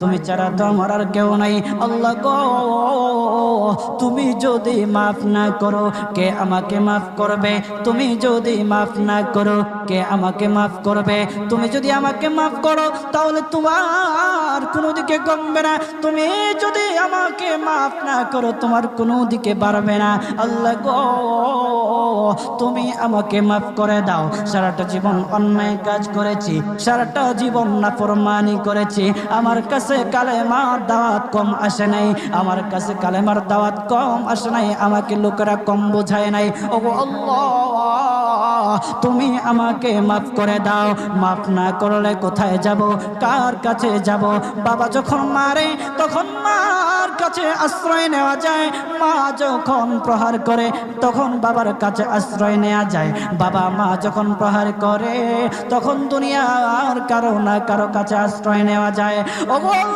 তুমি ছাড়া তো আমার আর কেউ নাই। আল্লাহ গো, তুমি যদি মাফ না করো কে আমাকে মাফ করবে? তুমি যদি মাফ না করো কে আমাকে মাফ করবে? তুমি যদি আমাকে মাফ করো তাহলে তোমার কোনো দিকে কমবে না, তুমি যদি আমাকে মাফ না করো তোমার কোনো দিকে বাড়বে না। আল্লাহ গো, তুমি আমাকে মাফ করে দাও। সারাটা জীবন অন্যায় কাজ করেছি, সারাটা জীবন নাফরমানি করেছি, আমার কাছে কালেমার দাওয়াত কম আসে নাই, আমার কাছে কালেমার দাওয়াত কম আসে নাই, আমাকে লোকেরা কম বোঝায় নাই। ওগো আল্লাহ, তুমি আমাকে মাফ করে দাও। মাফ না করলে কোথায় যাব, কার কাছে যাব? বাবা যখন মারে তখন মার কাছে আশ্রয় নেওয়া যায়, মা যখন প্রহার করে তখন বাবার কাছে আশ্রয় নেওয়া যায়, বাবা মা যখন প্রহার করে তখন দুনিয়ার কারো না কারো কাছে আশ্রয় নেওয়া যায়। ওগো